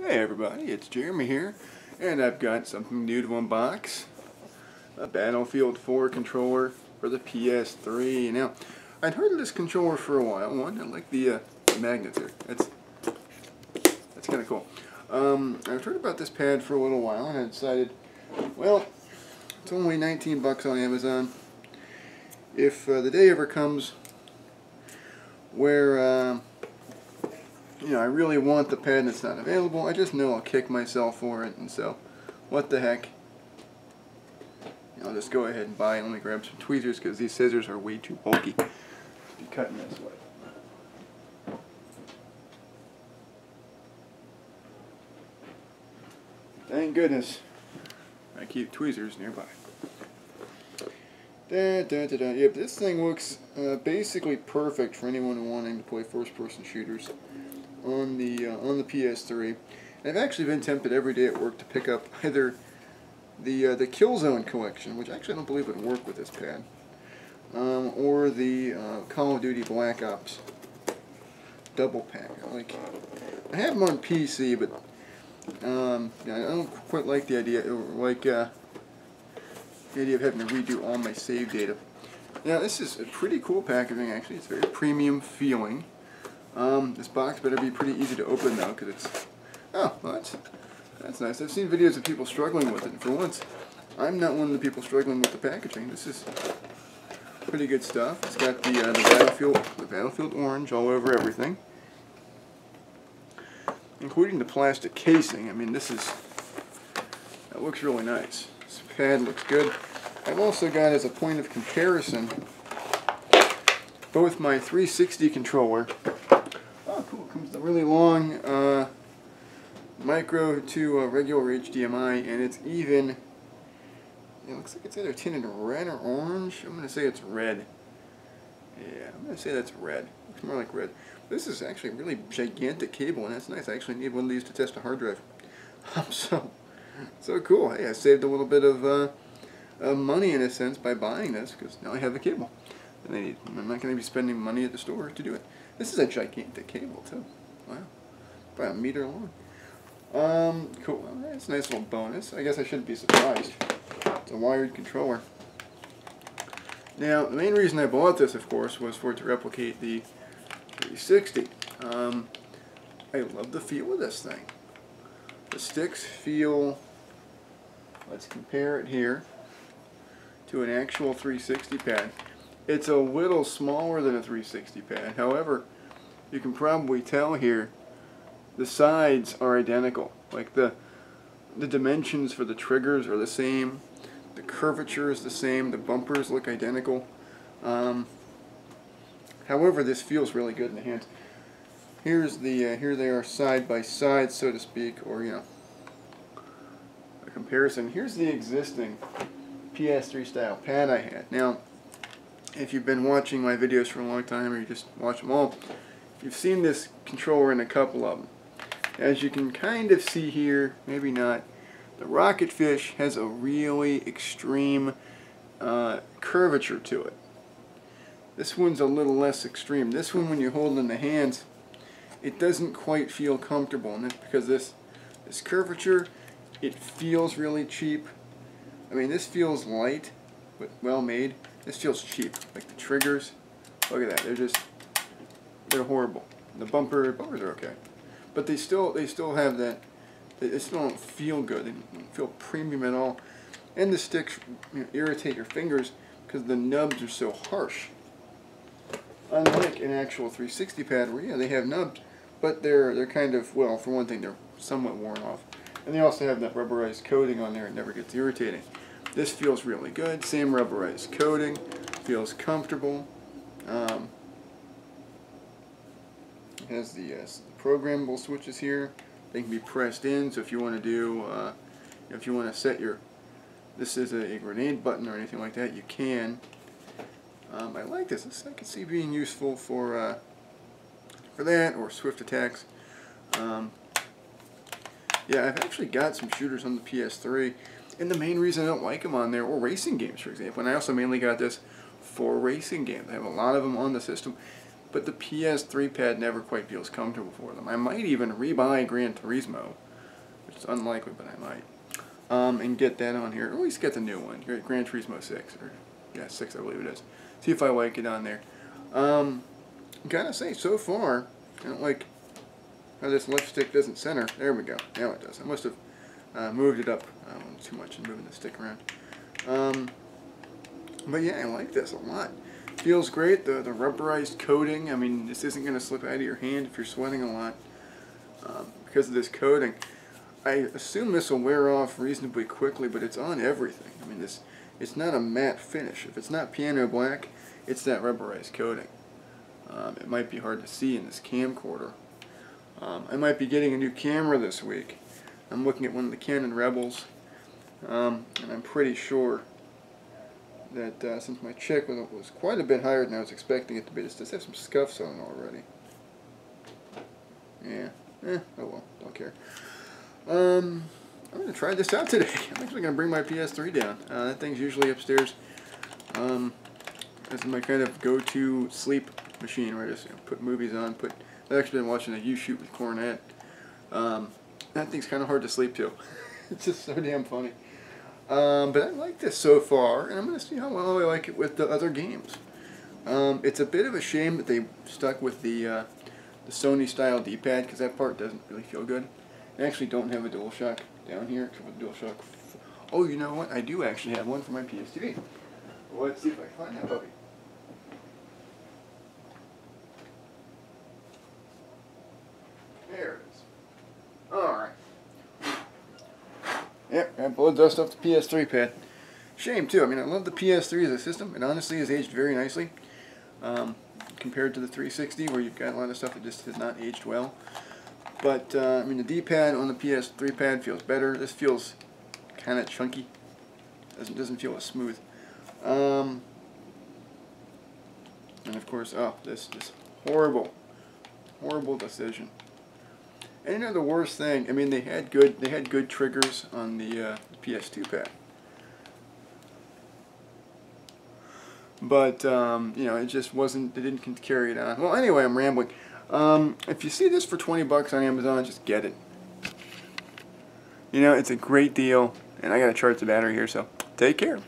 Hey everybody, it's Jeremy here, and I've got something new to unbox. A Battlefield 4 controller for the PS3. Now, I'd heard of this controller for a while. One, I like the magnets here. That's kind of cool. I've heard about this pad for a little while, and I decided, well, it's only 19 bucks on Amazon. If the day ever comes where I really want the pad and it's not available, I just know I'll kick myself for it, and so, what the heck. I'll just go ahead and buy it. Let me grab some tweezers because these scissors are way too bulky to be cutting this way. Thank goodness I keep tweezers nearby. Yep, this thing looks basically perfect for anyone wanting to play first-person shooters on the PS3. And I've actually been tempted every day at work to pick up either the Killzone collection, which actually I don't believe would work with this pad, or the Call of Duty Black Ops double pack. I have them on PC, but I don't quite like the idea, the idea of having to redo all my save data. Now, this is a pretty cool packaging, actually. It's very premium feeling. This box better be pretty easy to open, though, because it's... Oh, well, that's nice. I've seen videos of people struggling with it, and for once, I'm not one of the people struggling with the packaging. This is pretty good stuff. It's got the Battlefield orange all over everything, including the plastic casing. I mean, that looks really nice. This pad looks good. I've also got, as a point of comparison, both my 360 controller. Oh, cool! It comes with a really long micro to regular HDMI, and it's even. It looks like it's either tinted red or orange. I'm going to say it's red. Yeah, I'm going to say that's red. Looks more like red. This is actually a really gigantic cable, and that's nice. I actually need one of these to test a hard drive. So cool. Hey, I saved a little bit of money in a sense by buying this, because now I have the cable. And I'm not going to be spending money at the store to do it. This is a gigantic cable too. Wow, about a meter long. Cool. Well, that's a nice little bonus. I guess I shouldn't be surprised. It's a wired controller. Now, the main reason I bought this, of course, was for it to replicate the 360. I love the feel of this thing. The sticks feel, let's compare it here to an actual 360 pad. It's a little smaller than a 360 pad. However, you can probably tell here the sides are identical. Like the dimensions for the triggers are the same. The curvature is the same. The bumpers look identical. However, this feels really good in the hands. Here they are side by side, so to speak, or a comparison. Here's the existing PS3 style pad I had. Now, if you've been watching my videos for a long time, or you just watch them all, you've seen this controller in a couple of them. As you can kind of see here, maybe not, the Rocketfish has a really extreme curvature to it. This one's a little less extreme. This one, when you hold it in the hands, it doesn't quite feel comfortable, and that's because this curvature, it feels really cheap. I mean, this feels light, but well made. This feels cheap. Like the triggers, look at that. They're horrible. The bumpers are okay, but they still have that. They still don't feel good. They don't feel premium at all. And the sticks irritate your fingers because the nubs are so harsh. Unlike an actual 360 pad, where they have nubs, but they're kind of, well, for one thing, they're somewhat worn off, and they also have that rubberized coating on there. It never gets irritating. This feels really good. Same rubberized coating. Feels comfortable. It has the programmable switches here. They can be pressed in, so if you want to do, if you want to set this is a grenade button or anything like that, you can. I like this. I can see being useful for that, or swift attacks. Yeah, I've actually got some shooters on the PS3, and the main reason I don't like them on there, or racing games, for example, and I also mainly got this for racing games. I have a lot of them on the system, but the PS3 pad never quite feels comfortable for them. I might even rebuy Gran Turismo It's unlikely, but I might. And get that on here, or at least get the new one, Gran Turismo 6, or yeah, 6 I believe it is. See if I like it on there. Gotta say, so far, I don't like how this left stick doesn't center. There we go. Now it does. I must have moved it up too much in moving the stick around. But yeah, I like this a lot. Feels great. The rubberized coating. I mean, this isn't going to slip out of your hand if you're sweating a lot because of this coating. I assume this will wear off reasonably quickly, but it's on everything. I mean, it's not a matte finish. If it's not piano black, it's that rubberized coating. It might be hard to see in this camcorder. I might be getting a new camera this week. I'm looking at one of the Canon Rebels, and I'm pretty sure that since my check was quite a bit higher than I was expecting it to be, this does have some scuffs on it already. Yeah, oh well, don't care. I'm going to try this out today. I'm actually going to bring my PS3 down. That thing's usually upstairs. This is my kind of go-to sleep machine where I just put movies on. I've actually been watching a U-Shoot with Cornet. That thing's kind of hard to sleep to. It's just so damn funny. But I like this so far, and I'm going to see how well I like it with the other games. It's a bit of a shame that they stuck with the Sony-style D-pad, because that part doesn't really feel good. I actually don't have a DualShock down here, except for the DualShock. Oh, you know what? I do actually have one for my PS3. Well, let's see if I can find that puppy. There it is. Alright. Yep, I blow dust off the PS3 pad. Shame, too. I mean, I love the PS3 as a system. It honestly has aged very nicely. Compared to the 360, where you've got a lot of stuff that just has not aged well. But, I mean, the D-pad on the PS3 pad feels better. This feels kind of chunky. Doesn't feel as smooth. And of course, oh, this horrible decision. And you know the worst thing, I mean, they had good triggers on the PS2 pad. But, you know, it just wasn't, they didn't carry it on. Well, anyway, I'm rambling. If you see this for 20 bucks on Amazon, just get it. You know, it's a great deal, and I gotta charge the battery here, so take care.